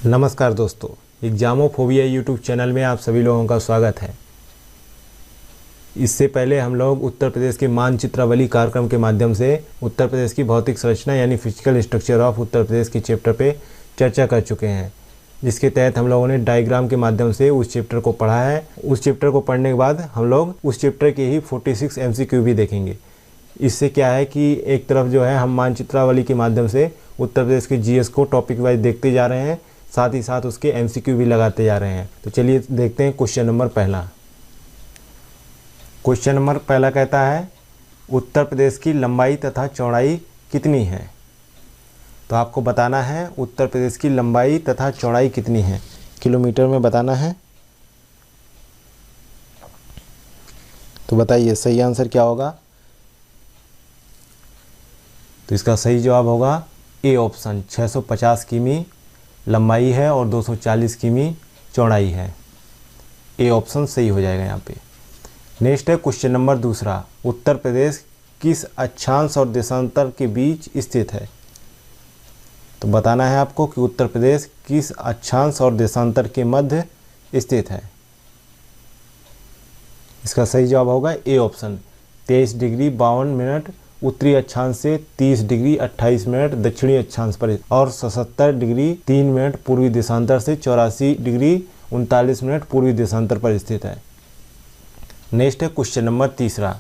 नमस्कार दोस्तों, एग्जामोफोबिया YouTube channel में आप सभी लोगों का स्वागत है। इससे पहले हम लोग उत्तर प्रदेश के मानचित्रावली कार्यक्रम के माध्यम से उत्तर प्रदेश की भौतिक संरचना यानी physical structure of Uttar Pradesh के चैप्टर पे चर्चा कर चुके हैं, जिसके तहत हम लोगों ने डायग्राम के माध्यम से उस चैप्टर को पढ़ा है। उस चैप्टर को पढ़ने के बाद हम लोग उस चैप्टर के ही 46 MCQ भी देखेंगे। इससे क्या है कि एक तरफ जो है हम मानचित्रावली के माध्यम से उत्तर प्रदेश के GS को टॉपिक वाइज देखते जा रहे हैं, साथ ही साथ उसके MCQ भी लगाते जा रहे हैं। तो चलिए देखते हैं क्वेश्चन नंबर पहला। क्वेश्चन नंबर पहला कहता है उत्तर प्रदेश की लंबाई तथा चौड़ाई कितनी है। तो आपको बताना है उत्तर प्रदेश की लंबाई तथा चौड़ाई कितनी है, किलोमीटर में बताना है। तो बताइए सही आंसर क्या होगा। तो इसका सही जवाब होगा ए ऑप्शन, 650 किमी लंबाई है और 240 किमी चौड़ाई है। ए ऑप्शन सही हो जाएगा यहाँ पे। नेक्स्ट है क्वेश्चन नंबर दूसरा, उत्तर प्रदेश किस अक्षांश और देशांतर के बीच स्थित है। तो बताना है आपको कि उत्तर प्रदेश किस अक्षांश और देशांतर के मध्य स्थित है। इसका सही जवाब होगा ए ऑप्शन, 23 डिग्री 52 मिनट उत्तरी अक्षांश से 30 डिग्री 28 मिनट दक्षिणी अक्षांश पर और 77 डिग्री 3 मिनट पूर्वी देशांतर से 84 डिग्री 39 मिनट पूर्वी देशांतर पर स्थित है। नेक्स्ट है क्वेश्चन नंबर तीसरा,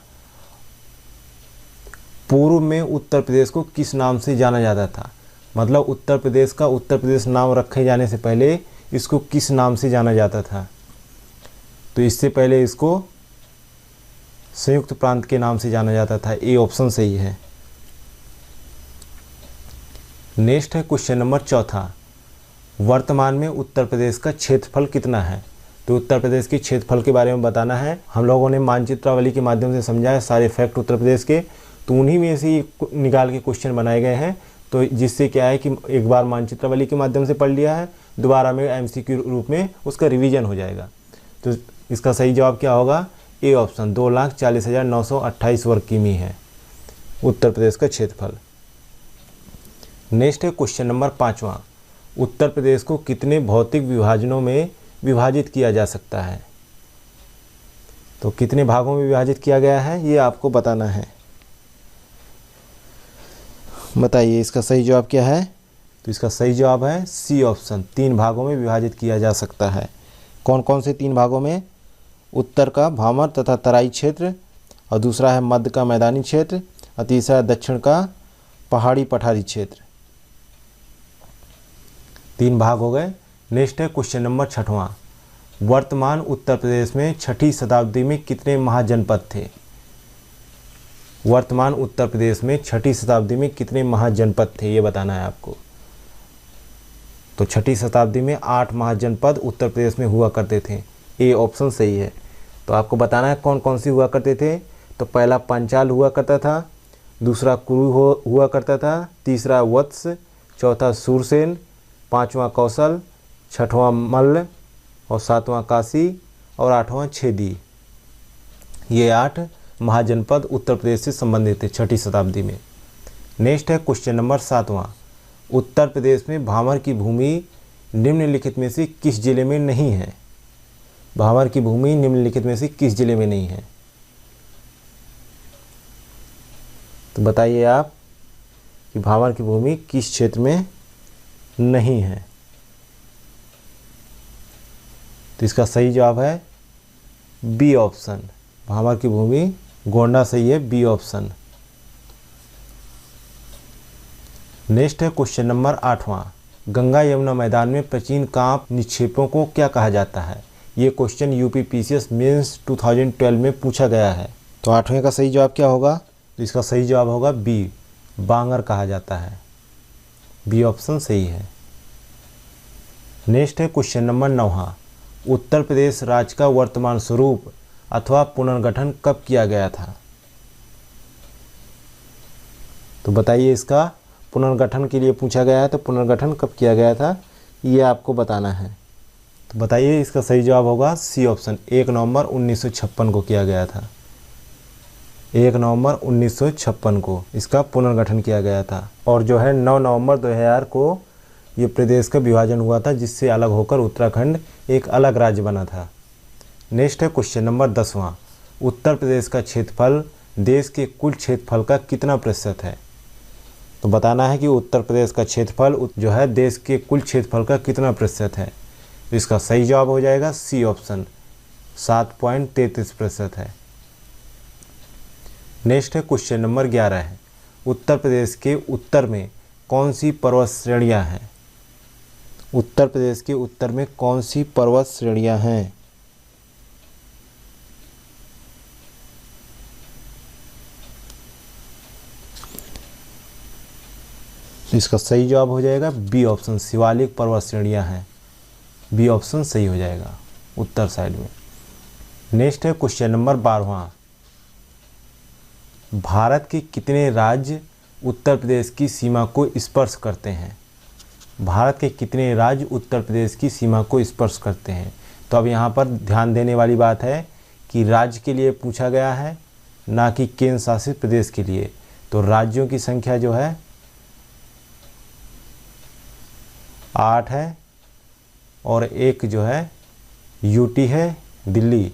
पूर्व में उत्तर प्रदेश को किस नाम से जाना जाता था। मतलब उत्तर प्रदेश का उत्तर प्रदेश नाम रखे जाने से पहले इसको किस नाम से जाना जाता था। तो इससे पहले इसको संयुक्त प्रांत के नाम से जाना जाता था। ए ऑप्शन सही है। नेक्स्ट है क्वेश्चन नंबर चौथा, वर्तमान में उत्तर प्रदेश का क्षेत्रफल कितना है। तो उत्तर प्रदेश के क्षेत्रफल के बारे में बताना है। हम लोगों ने मानचित्रावली के माध्यम से समझा है सारे फैक्ट उत्तर प्रदेश के, तो उन्हीं में से निकाल के क्वेश्चन बनाए गए हैं। तो जिससे क्या है कि एक बार मानचित्रावली के माध्यम से पढ़ लिया है, दोबारा में MCQ रूप में उसका रिवीजन हो जाएगा। तो इसका सही जवाब क्या होगा। ए ऑप्शन, 2,40,928 वर्ग किमी है उत्तर प्रदेश का क्षेत्रफल। नेक्स्ट है क्वेश्चन नंबर पाँचवा, उत्तर प्रदेश को कितने भौतिक विभाजनों में विभाजित किया जा सकता है। तो कितने भागों में विभाजित किया गया है ये आपको बताना है। बताइए इसका सही जवाब क्या है। तो इसका सही जवाब है सी ऑप्शन, 3 भागों में विभाजित किया जा सकता है। कौन कौन से 3 भागों में। उत्तर का भामर तथा तराई क्षेत्र, और दूसरा है मध्य का मैदानी क्षेत्र, और तीसरा है दक्षिण का पहाड़ी पठारी क्षेत्र। 3 भाग हो गए। नेक्स्ट है क्वेश्चन नंबर छठवां, वर्तमान उत्तर प्रदेश में 6ठी शताब्दी में कितने महाजनपद थे। वर्तमान उत्तर प्रदेश में 6ठी शताब्दी में कितने महाजनपद थे ये बताना है आपको। तो 6ठी शताब्दी में 8 महाजनपद उत्तर प्रदेश में हुआ करते थे। ए ऑप्शन सही है। तो आपको बताना है कौन कौन सी हुआ करते थे। तो पहला पांचाल हुआ करता था, दूसरा कुरु हुआ करता था, तीसरा वत्स, चौथा सूरसेन, पांचवा कौशल, छठवां मल्ल और सातवां काशी और आठवां छेदी। ये 8 महाजनपद उत्तर प्रदेश से संबंधित थे 6ठी शताब्दी में। नेक्स्ट है क्वेश्चन नंबर 7वां, उत्तर प्रदेश में भामर की भूमि निम्नलिखित में से किस जिले में नहीं है। भामर की भूमि निम्नलिखित में से किस जिले में नहीं है। तो बताइए आप कि भामर की भूमि किस क्षेत्र में नहीं है। तो इसका सही जवाब है बी ऑप्शन, भामर की भूमि गोंडा सही है, बी ऑप्शन। नेक्स्ट है क्वेश्चन नंबर 8वां, गंगा यमुना मैदान में प्राचीन कांप निक्षेपों को क्या कहा जाता है। ये क्वेश्चन यूपी PCS मेंस 2012 में पूछा गया है। तो 8वें का सही जवाब क्या होगा। तो इसका सही जवाब होगा बी, बांगर कहा जाता है, बी ऑप्शन सही है। नेक्स्ट है क्वेश्चन नंबर 9वां, उत्तर प्रदेश राज्य का वर्तमान स्वरूप अथवा पुनर्गठन कब किया गया था। तो बताइए इसका पुनर्गठन के लिए पूछा गया है, तो पुनर्गठन कब किया गया था ये आपको बताना है। तो बताइए इसका सही जवाब होगा सी ऑप्शन, 1 नवंबर 1956 को किया गया था। 1 नवंबर 1956 को इसका पुनर्गठन किया गया था। और जो है 9 नवंबर 2000 को ये प्रदेश का विभाजन हुआ था, जिससे अलग होकर उत्तराखंड एक अलग राज्य बना था। नेक्स्ट है क्वेश्चन नंबर 10वां, उत्तर प्रदेश का क्षेत्रफल देश के कुल क्षेत्रफल का कितना प्रतिशत है? तो बताना है कि उत्तर प्रदेश का क्षेत्रफल जो है देश के कुल क्षेत्रफल का कितना प्रतिशत है। तो इसका सही जवाब हो जाएगा सी ऑप्शन, 7.33% है। नेक्स्ट है क्वेश्चन नंबर 11 है, उत्तर प्रदेश के उत्तर में कौन सी पर्वत श्रेणियां हैं? उत्तर प्रदेश के उत्तर में कौन सी पर्वत श्रेणियां हैं? इसका सही जवाब हो जाएगा बी ऑप्शन, शिवालिक पर्वत श्रेणियां हैं। बी ऑप्शन सही हो जाएगा उत्तर साइड में। नेक्स्ट है क्वेश्चन नंबर 12वां, भारत के कितने राज्य उत्तर प्रदेश की सीमा को स्पर्श करते हैं? भारत के कितने राज्य उत्तर प्रदेश की सीमा को स्पर्श करते हैं? तो अब यहाँ पर ध्यान देने वाली बात है कि राज्य के लिए पूछा गया है, ना कि केंद्र शासित प्रदेश के लिए। तो राज्यों की संख्या जो है 8 है और एक जो है यूटी है दिल्ली,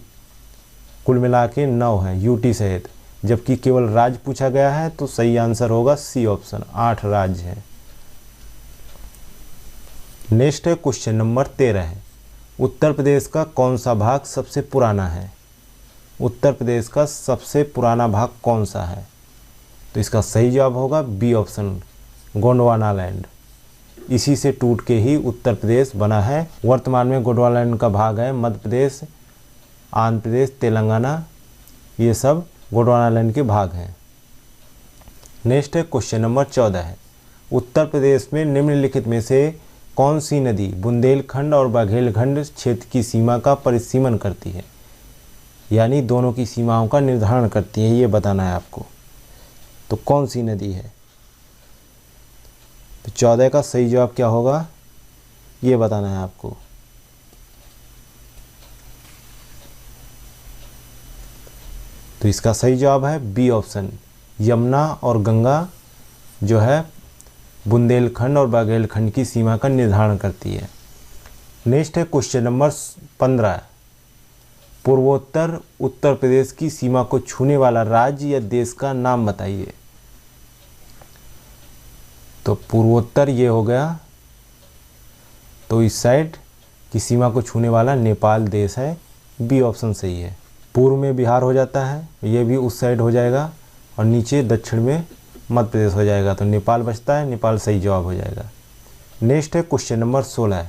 कुल मिला के 9 है यूटी सहित। जबकि केवल राज्य पूछा गया है तो सही आंसर होगा सी ऑप्शन, 8 राज्य है। नेक्स्ट है क्वेश्चन नंबर 13 है, उत्तर प्रदेश का कौन सा भाग सबसे पुराना है? उत्तर प्रदेश का सबसे पुराना भाग कौन सा है? तो इसका सही जवाब होगा बी ऑप्शन, गोंडवाना लैंड। इसी से टूट के ही उत्तर प्रदेश बना है। वर्तमान में गोंडवाना लैंड का भाग है मध्य प्रदेश, आंध्र प्रदेश, तेलंगाना, ये सब गोंडवाना लैंड के भाग हैं। नेक्स्ट है क्वेश्चन नंबर 14 है, उत्तर प्रदेश में निम्नलिखित में से कौन सी नदी बुंदेलखंड और बघेलखंड क्षेत्र की सीमा का परिसीमन करती है? यानी दोनों की सीमाओं का निर्धारण करती है, ये बताना है आपको। तो कौन सी नदी है? तो 14 का सही जवाब क्या होगा ये बताना है आपको। तो इसका सही जवाब है बी ऑप्शन, यमुना और गंगा जो है बुंदेलखंड और बघेलखंड की सीमा का निर्धारण करती है। नेक्स्ट है क्वेश्चन नंबर 15, पूर्वोत्तर उत्तर प्रदेश की सीमा को छूने वाला राज्य या देश का नाम बताइए। तो पूर्वोत्तर ये हो गया, तो इस साइड की सीमा को छूने वाला नेपाल देश है, बी ऑप्शन सही है। पूर्व में बिहार हो जाता है, ये भी उस साइड हो जाएगा, और नीचे दक्षिण में मध्य प्रदेश हो जाएगा, तो नेपाल बचता है, नेपाल सही जवाब हो जाएगा। नेक्स्ट है क्वेश्चन नंबर 16,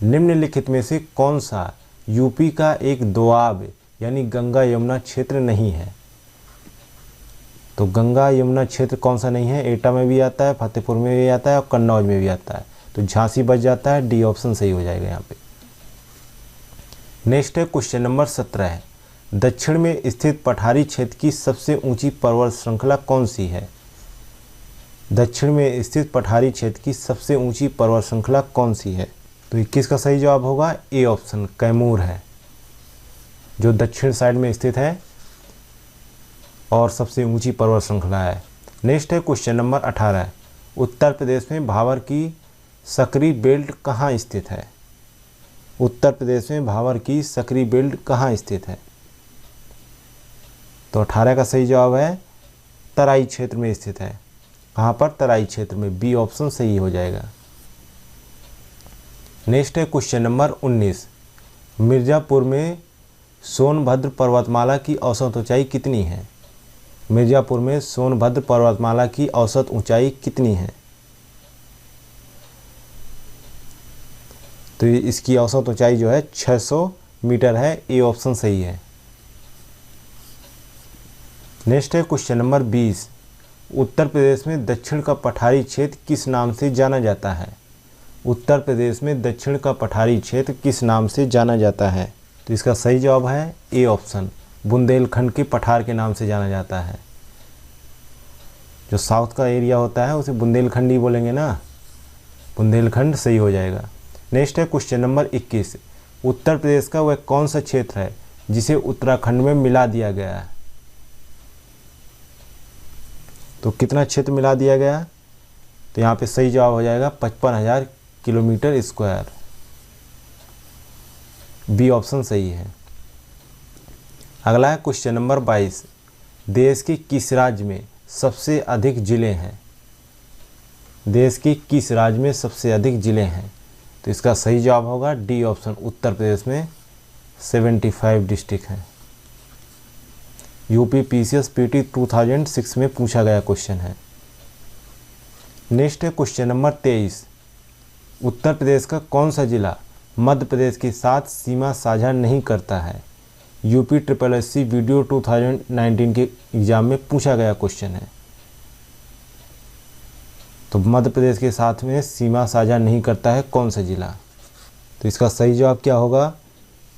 निम्नलिखित में से कौन सा यूपी का एक दोआब यानी गंगा यमुना क्षेत्र नहीं है? तो गंगा यमुना क्षेत्र कौन सा नहीं है? एटा में भी आता है, फतेहपुर में भी आता है और कन्नौज में भी आता है, तो झांसी बच जाता है, डी ऑप्शन सही हो जाएगा यहाँ पे। नेक्स्ट है क्वेश्चन नंबर 17 है, दक्षिण में स्थित पठारी क्षेत्र की सबसे ऊंची पर्वत श्रृंखला कौन सी है? दक्षिण में स्थित पठारी क्षेत्र की सबसे ऊंची पर्वत श्रृंखला कौन सी है? तो 21 का सही जवाब होगा ए ऑप्शन, कैमूर है, जो दक्षिण साइड में स्थित है और सबसे ऊंची पर्वत श्रृंखला है। नेक्स्ट है क्वेश्चन नंबर 18, उत्तर प्रदेश में भावर की सकरी बेल्ट कहाँ स्थित है? उत्तर प्रदेश में भावर की सकरी बेल्ट कहाँ स्थित है? तो 18 का सही जवाब है तराई क्षेत्र में स्थित है। कहाँ पर? तराई क्षेत्र में, बी ऑप्शन सही हो जाएगा। नेक्स्ट है क्वेश्चन नंबर 19, मिर्ज़ापुर में सोनभद्र पर्वतमाला की औसत ऊंचाई कितनी है? मिर्ज़ापुर में सोनभद्र पर्वतमाला की औसत ऊंचाई कितनी है? तो इसकी औसत ऊंचाई जो है 600 मीटर है, ए ऑप्शन सही है। नेक्स्ट है क्वेश्चन नंबर 20, उत्तर प्रदेश में दक्षिण का पठारी क्षेत्र किस नाम से जाना जाता है? उत्तर प्रदेश में दक्षिण का पठारी क्षेत्र किस नाम से जाना जाता है? तो इसका सही जवाब है ए ऑप्शन, बुंदेलखंड के पठार के नाम से जाना जाता है। जो साउथ का एरिया होता है उसे बुंदेलखंड ही बोलेंगे ना, बुंदेलखंड सही हो जाएगा। नेक्स्ट है क्वेश्चन नंबर 21, उत्तर प्रदेश का वह कौन सा क्षेत्र है जिसे उत्तराखंड में मिला दिया गया है? तो कितना क्षेत्र मिला दिया गया? तो यहाँ पे सही जवाब हो जाएगा 55,000 किलोमीटर स्क्वायर। बी ऑप्शन सही है। अगला है क्वेश्चन नंबर 22, देश के किस राज्य में सबसे अधिक जिले हैं? देश के किस राज्य में सबसे अधिक जिले हैं? तो इसका सही जवाब होगा डी ऑप्शन, उत्तर प्रदेश में 75 डिस्ट्रिक्ट हैं। यूपी पीसीएस पीटी 2006 में पूछा गया क्वेश्चन है। नेक्स्ट है क्वेश्चन नंबर 23, उत्तर प्रदेश का कौन सा जिला मध्य प्रदेश के साथ सीमा साझा नहीं करता है? यूपी SSSC वीडियो 2019 के एग्जाम में पूछा गया क्वेश्चन है। तो मध्य प्रदेश के साथ में सीमा साझा नहीं करता है कौन सा जिला? तो इसका सही जवाब क्या होगा?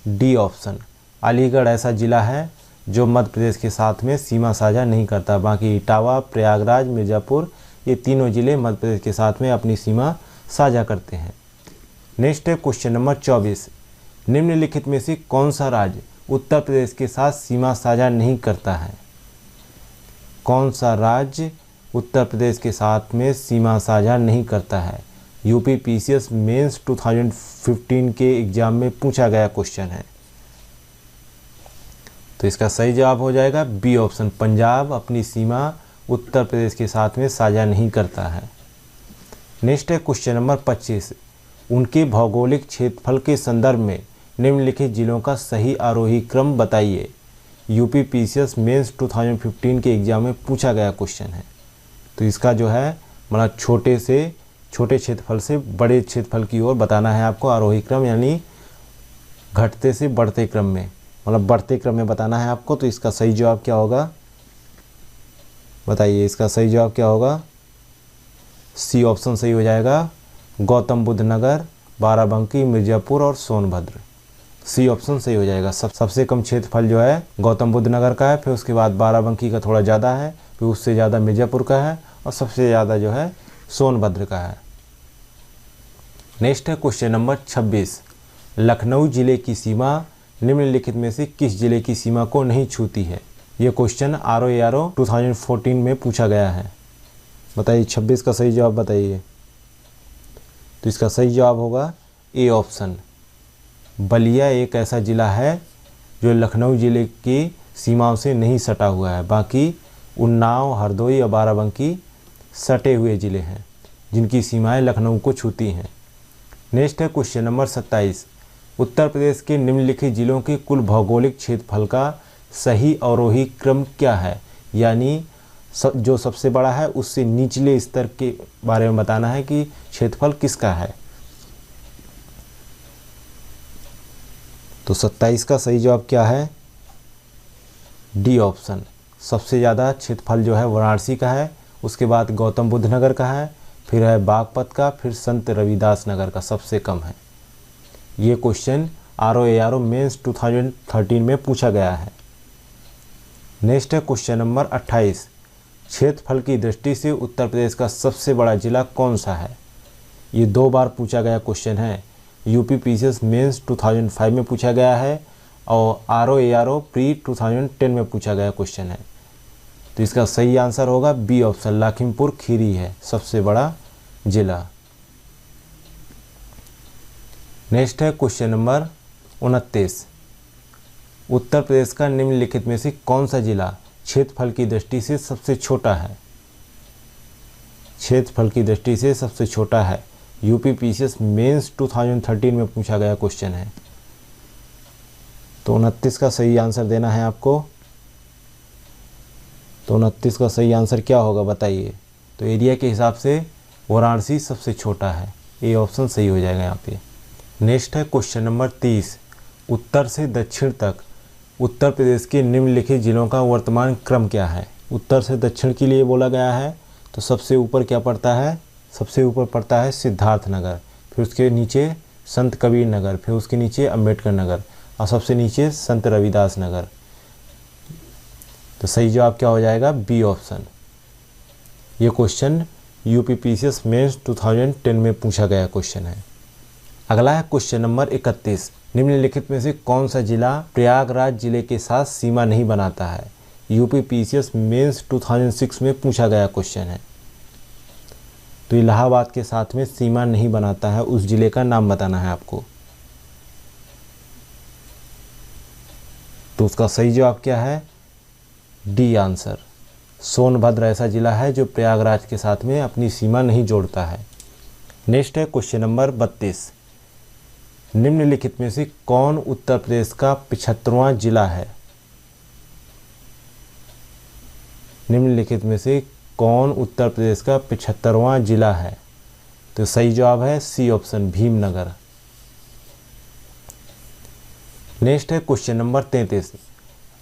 डी ऑप्शन, अलीगढ़ ऐसा जिला है जो मध्य प्रदेश के साथ में सीमा साझा नहीं करता। बाकी इटावा, प्रयागराज, मिर्ज़ापुर ये तीनों ज़िले मध्य प्रदेश के साथ में अपनी सीमा साझा करते हैं। नेक्स्ट है क्वेश्चन नंबर 24, निम्नलिखित में से कौन सा राज्य उत्तर प्रदेश के साथ सीमा साझा नहीं करता है? कौन सा राज्य उत्तर प्रदेश के साथ में सीमा साझा नहीं करता है? यूपी पीसीएस मेंस 2015 के एग्जाम में पूछा गया क्वेश्चन है। तो इसका सही जवाब हो जाएगा बी ऑप्शन, पंजाब अपनी सीमा उत्तर प्रदेश के साथ में साझा नहीं करता है। नेक्स्ट है क्वेश्चन नंबर 25, उनके भौगोलिक क्षेत्रफल के संदर्भ में निम्नलिखित जिलों का सही आरोही क्रम बताइए। यूपी पीसीएस मेंस 2015 के एग्जाम में पूछा गया क्वेश्चन है। तो इसका जो है मतलब छोटे क्षेत्रफल से बड़े क्षेत्रफल की ओर बताना है आपको आरोही क्रम, यानी घटते से बढ़ते क्रम में, मतलब बढ़ते क्रम में बताना है आपको। तो इसका सही जवाब क्या होगा बताइए? इसका सही जवाब क्या होगा? सी ऑप्शन सही हो जाएगा, गौतम बुद्ध नगर, बाराबंकी, मिर्ज़ापुर और सोनभद्र। सी ऑप्शन सही हो जाएगा। सबसे कम क्षेत्रफल जो है गौतम बुद्ध नगर का है, फिर उसके बाद बाराबंकी का थोड़ा ज़्यादा है, फिर उससे ज़्यादा मिर्ज़ापुर का है और सबसे ज़्यादा जो है सोनभद्र का है। नेक्स्ट है क्वेश्चन नंबर 26, लखनऊ जिले की सीमा निम्नलिखित में से किस जिले की सीमा को नहीं छूती है? ये क्वेश्चन ROARO 2014 में पूछा गया है। बताइए 26 का सही जवाब बताइए। तो इसका सही जवाब होगा ए ऑप्शन, बलिया एक ऐसा जिला है जो लखनऊ जिले की सीमाओं से नहीं सटा हुआ है। बाकी उन्नाव, हरदोई और बाराबंकी सटे हुए ज़िले हैं जिनकी सीमाएं लखनऊ को छूती हैं। नेक्स्ट है क्वेश्चन नंबर 27, उत्तर प्रदेश के निम्नलिखित जिलों के कुल भौगोलिक क्षेत्रफल का सही आरोही क्रम क्या है? यानी जो सबसे बड़ा है उससे निचले स्तर के बारे में बताना है कि क्षेत्रफल किसका है। तो 27 का सही जवाब क्या है? डी ऑप्शन, सबसे ज़्यादा क्षेत्रफल जो है वाराणसी का है, उसके बाद गौतम बुद्ध नगर का है, फिर है बागपत का, फिर संत रविदास नगर का सबसे कम है। ये क्वेश्चन ROARO मेंस 2013 में पूछा गया है। नेक्स्ट है क्वेश्चन नंबर 28, क्षेत्रफल की दृष्टि से उत्तर प्रदेश का सबसे बड़ा जिला कौन सा है? ये 2 बार पूछा गया क्वेश्चन है। यूपी पीसीएस मेंस 2005 में पूछा गया है और ROARO प्री 2010 में पूछा गया क्वेश्चन है। तो इसका सही आंसर होगा बी ऑप्शन, लखीमपुर खीरी है सबसे बड़ा जिला। नेक्स्ट है क्वेश्चन नंबर 29, उत्तर प्रदेश का निम्नलिखित में से कौन सा जिला क्षेत्रफल की दृष्टि से सबसे छोटा है? क्षेत्रफल की दृष्टि से सबसे छोटा है। यूपी पीसीएस मेंस 2013 में पूछा गया क्वेश्चन है। तो 29 का सही आंसर देना है आपको। तो 29 का सही आंसर क्या होगा बताइए? तो एरिया के हिसाब से वाराणसी सबसे छोटा है। ए ऑप्शन सही हो जाएगा यहाँ पे। नेक्स्ट है क्वेश्चन नंबर 30, उत्तर से दक्षिण तक उत्तर प्रदेश के निम्नलिखित जिलों का वर्तमान क्रम क्या है? उत्तर से दक्षिण के लिए बोला गया है। तो सबसे ऊपर क्या पड़ता है? सबसे ऊपर पड़ता है सिद्धार्थ नगर, फिर उसके नीचे संत कबीर नगर, फिर उसके नीचे अंबेडकर नगर और सबसे नीचे संत रविदास नगर। तो सही जवाब क्या हो जाएगा? B option. ये क्वेश्चन यूपी पीसीएस मेंस 2010 में पूछा गया क्वेश्चन है। अगला है क्वेश्चन नंबर 31, निम्नलिखित में से कौन सा जिला प्रयागराज जिले के साथ सीमा नहीं बनाता है? यूपी पीसीएस मेंस 2006 में पूछा गया क्वेश्चन है। तो इलाहाबाद के साथ में सीमा नहीं बनाता है, उस जिले का नाम बताना है आपको। तो उसका सही जवाब क्या है? D answer. सोनभद्र ऐसा जिला है जो प्रयागराज के साथ में अपनी सीमा नहीं जोड़ता है। नेक्स्ट है क्वेश्चन नंबर 32। निम्नलिखित में से कौन उत्तर प्रदेश का 75वां जिला है? निम्नलिखित में से कौन उत्तर प्रदेश का 75वां जिला है? तो सही जवाब है सी ऑप्शन, भीमनगर। नेक्स्ट है क्वेश्चन नंबर 33।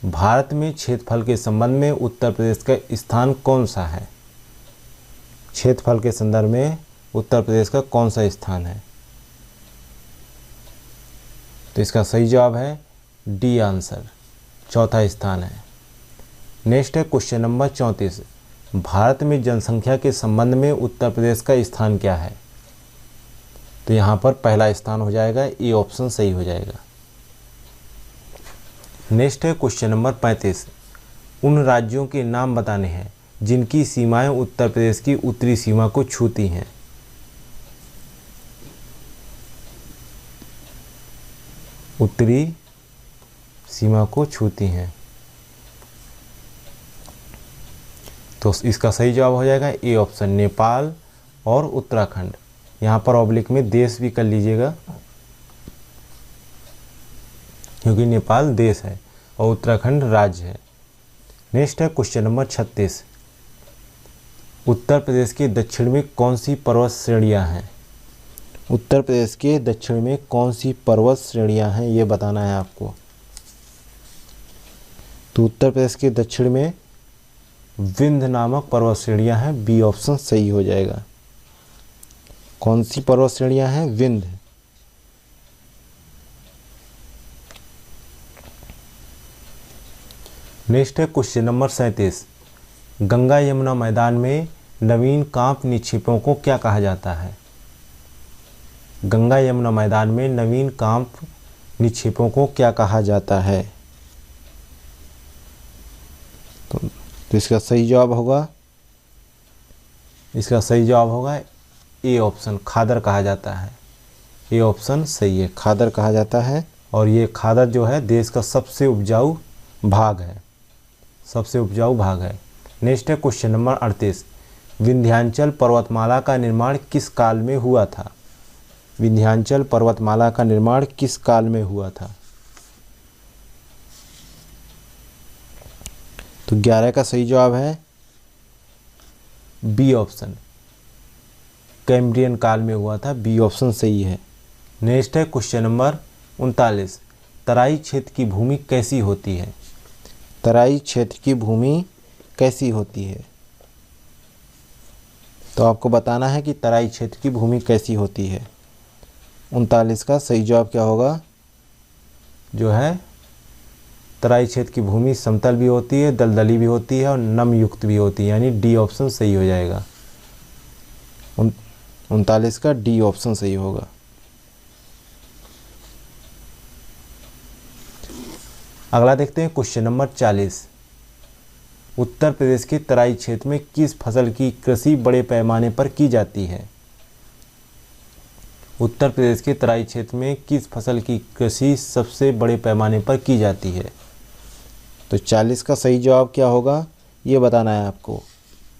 भारत में क्षेत्रफल के संबंध में उत्तर प्रदेश का स्थान कौन सा है? क्षेत्रफल के संदर्भ में उत्तर प्रदेश का कौन सा स्थान है? तो इसका सही जवाब है डी आंसर, चौथा स्थान है। नेक्स्ट है क्वेश्चन नंबर 34। भारत में जनसंख्या के संबंध में उत्तर प्रदेश का स्थान क्या है? तो यहाँ पर पहला स्थान हो जाएगा, ए ऑप्शन सही हो जाएगा। नेक्स्ट है क्वेश्चन नंबर 35। उन राज्यों के नाम बताने हैं जिनकी सीमाएं उत्तर प्रदेश की उत्तरी सीमा को छूती हैं। उत्तरी सीमा को छूती हैं। तो इसका सही जवाब हो जाएगा ए ऑप्शन, नेपाल और उत्तराखंड। यहाँ पर ऑब्लिक में देश भी कर लीजिएगा, क्योंकि नेपाल देश है और उत्तराखंड राज्य है। नेक्स्ट है क्वेश्चन नंबर 36। उत्तर प्रदेश के दक्षिण में कौन सी पर्वत श्रेणियां हैं? उत्तर प्रदेश के दक्षिण में कौन सी पर्वत श्रेणियां हैं, ये बताना है आपको। तो उत्तर प्रदेश के दक्षिण में विंध्य नामक पर्वत श्रेणियां हैं, बी ऑप्शन सही हो जाएगा। कौन सी पर्वत श्रेणियां हैं? विंध्य। नेक्स्ट है क्वेश्चन नंबर 37। गंगा यमुना मैदान में नवीन कांप निक्षेपों को क्या कहा जाता है? गंगा यमुना मैदान में नवीन कांप निक्षेपों को क्या कहा जाता है? तो इसका सही जवाब होगा ए ऑप्शन, खादर कहा जाता है। ए ऑप्शन सही है, खादर कहा जाता है। और ये खादर जो है देश का सबसे उपजाऊ भाग है, नेक्स्ट है क्वेश्चन नंबर 38। विंध्याचल पर्वतमाला का निर्माण किस काल में हुआ था? विंध्याचल पर्वतमाला का निर्माण किस काल में हुआ था? तो 11 का सही जवाब है बी ऑप्शन, कैम्ब्रियन काल में हुआ था, बी ऑप्शन सही है। नेक्स्ट है क्वेश्चन नंबर 39। तराई क्षेत्र की भूमि कैसी होती है? तराई क्षेत्र की भूमि कैसी होती है? तो आपको बताना है कि तराई क्षेत्र की भूमि कैसी होती है। 39 का सही जवाब क्या होगा? जो है तराई क्षेत्र की भूमि समतल भी होती है, दलदली भी होती है और नम युक्त भी होती है, यानी डी ऑप्शन सही हो जाएगा। 39 का डी ऑप्शन सही होगा। अगला देखते हैं क्वेश्चन नंबर 40। उत्तर प्रदेश के तराई क्षेत्र में किस फसल की कृषि बड़े पैमाने पर की जाती है? उत्तर प्रदेश के तराई क्षेत्र में किस फसल की कृषि सबसे बड़े पैमाने पर की जाती है? तो 40 का सही जवाब क्या होगा, ये बताना है आपको।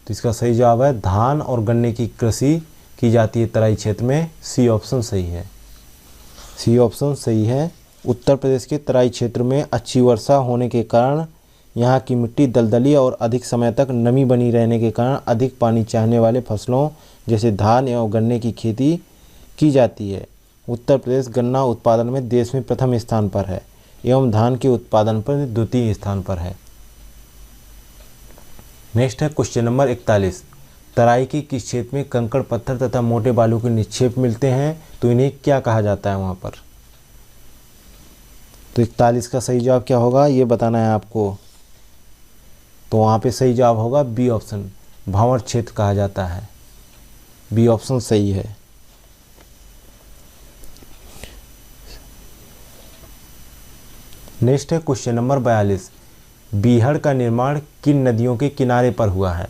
तो इसका सही जवाब है धान और गन्ने की कृषि की जाती है तराई क्षेत्र में, सी ऑप्शन सही है। सी ऑप्शन सही है। उत्तर प्रदेश के तराई क्षेत्र में अच्छी वर्षा होने के कारण यहाँ की मिट्टी दलदली और अधिक समय तक नमी बनी रहने के कारण अधिक पानी चाहने वाले फसलों जैसे धान एवं गन्ने की खेती की जाती है। उत्तर प्रदेश गन्ना उत्पादन में देश में प्रथम स्थान पर है एवं धान के उत्पादन पर द्वितीय स्थान पर है। नेक्स्ट है क्वेश्चन नंबर 41। तराई के किस क्षेत्र में कंकड़ पत्थर तथा मोटे बालू के निक्षेप मिलते हैं, तो इन्हें क्या कहा जाता है वहाँ पर? तो 41 का सही जवाब क्या होगा, ये बताना है आपको। तो वहाँ पे सही जवाब होगा बी ऑप्शन, भांवर क्षेत्र कहा जाता है, बी ऑप्शन सही है। नेक्स्ट है क्वेश्चन नंबर 42। बीहड़ का निर्माण किन नदियों के किनारे पर हुआ है?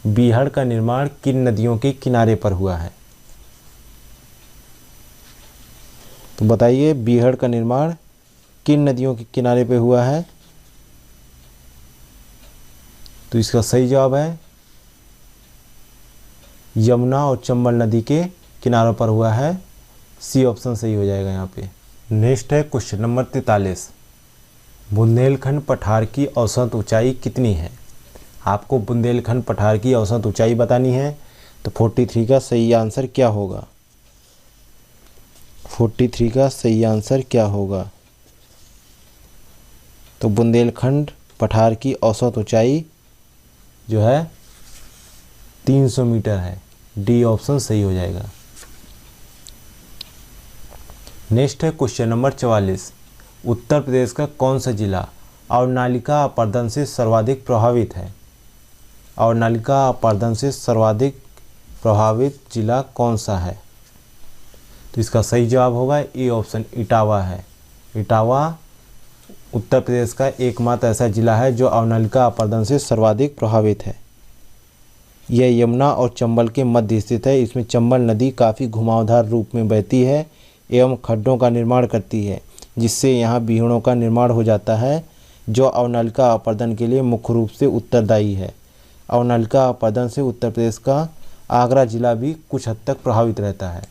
बीहड़ का निर्माण किन नदियों के किनारे पर हुआ है? तो बताइए, बीहड़ का निर्माण किन नदियों के किनारे पे हुआ है? तो इसका सही जवाब है यमुना और चंबल नदी के किनारों पर हुआ है। सी ऑप्शन सही हो जाएगा यहाँ पे। नेक्स्ट है क्वेश्चन नंबर 43। बुंदेलखंड पठार की औसत ऊंचाई कितनी है? आपको बुंदेलखंड पठार की औसत ऊंचाई बतानी है। तो 43 का सही आंसर क्या होगा? 43 का सही आंसर क्या होगा? तो बुंदेलखंड पठार की औसत ऊंचाई जो है 300 मीटर है। डी ऑप्शन सही हो जाएगा। नेक्स्ट है क्वेश्चन नंबर 44। उत्तर प्रदेश का कौन सा जिला अवनालिका अपरदन से सर्वाधिक प्रभावित है? अवनालिका अपरदन से सर्वाधिक प्रभावित जिला कौन सा है? तो इसका सही जवाब होगा ए ऑप्शन, इटावा है। इटावा उत्तर प्रदेश का एकमात्र ऐसा जिला है जो अवनालिका अपरदन से सर्वाधिक प्रभावित है। यह यमुना और चंबल के मध्य स्थित है। इसमें चंबल नदी काफ़ी घुमावदार रूप में बहती है एवं खड्डों का निर्माण करती है, जिससे यहाँ बीहड़ों का निर्माण हो जाता है, जो अवनालिका अपरदन के लिए मुख्य रूप से उत्तरदायी है। अवनालिका अपरदन से उत्तर प्रदेश का आगरा जिला भी कुछ हद तक प्रभावित रहता है।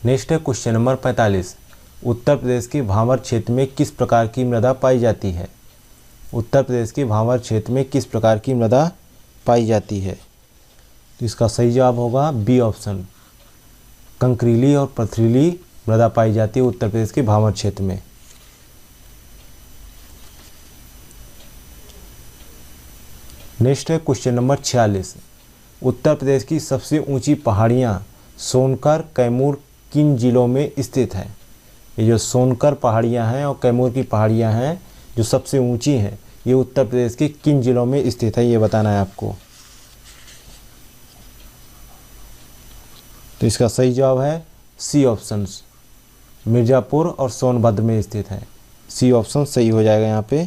नेक्स्ट है क्वेश्चन नंबर 45। उत्तर प्रदेश के भावर क्षेत्र में किस प्रकार की मृदा पाई जाती है? उत्तर प्रदेश के भावर क्षेत्र में किस प्रकार की मृदा पाई जाती है? तो इसका सही जवाब होगा बी ऑप्शन, कंकरीली और पथरीली मृदा पाई जाती है उत्तर प्रदेश के भावर क्षेत्र में। नेक्स्ट है क्वेश्चन नंबर 46। उत्तर प्रदेश की सबसे ऊंची पहाड़ियां सोनकर, कैमूर किन जिलों में स्थित हैं? ये जो सोनकर पहाड़ियां हैं और कैमूर की पहाड़ियां हैं जो सबसे ऊंची हैं, ये उत्तर प्रदेश के किन जिलों में स्थित है, ये बताना है आपको। तो इसका सही जवाब है सी ऑप्शन, मिर्ज़ापुर और सोनभद्र में स्थित है। सी ऑप्शन सही हो जाएगा यहाँ पे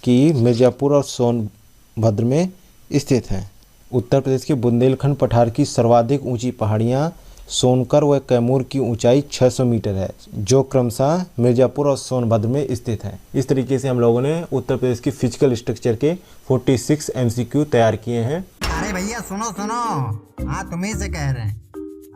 कि मिर्ज़ापुर और सोनभद्र में स्थित हैं। उत्तर प्रदेश के बुंदेलखंड पठार की सर्वाधिक ऊंची पहाड़ियाँ सोनकर व कैमूर की ऊंचाई 600 मीटर है, जो क्रमशः मिर्ज़ापुर और सोनभद्र में स्थित है। इस तरीके से हम लोगों ने उत्तर प्रदेश की फिजिकल स्ट्रक्चर के 46 MCQ तैयार किए हैं। अरे भैया सुनो सुनो, हाँ तुम्ही से कह रहे हैं।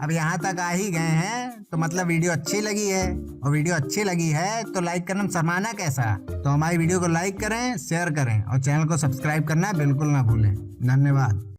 अब यहाँ तक आ ही गए हैं तो मतलब वीडियो अच्छी लगी है, और वीडियो अच्छी लगी है तो लाइक करना शर्माना कैसा? तो हमारी वीडियो को लाइक करें, शेयर करें और चैनल को सब्सक्राइब करना बिल्कुल ना भूलें। धन्यवाद।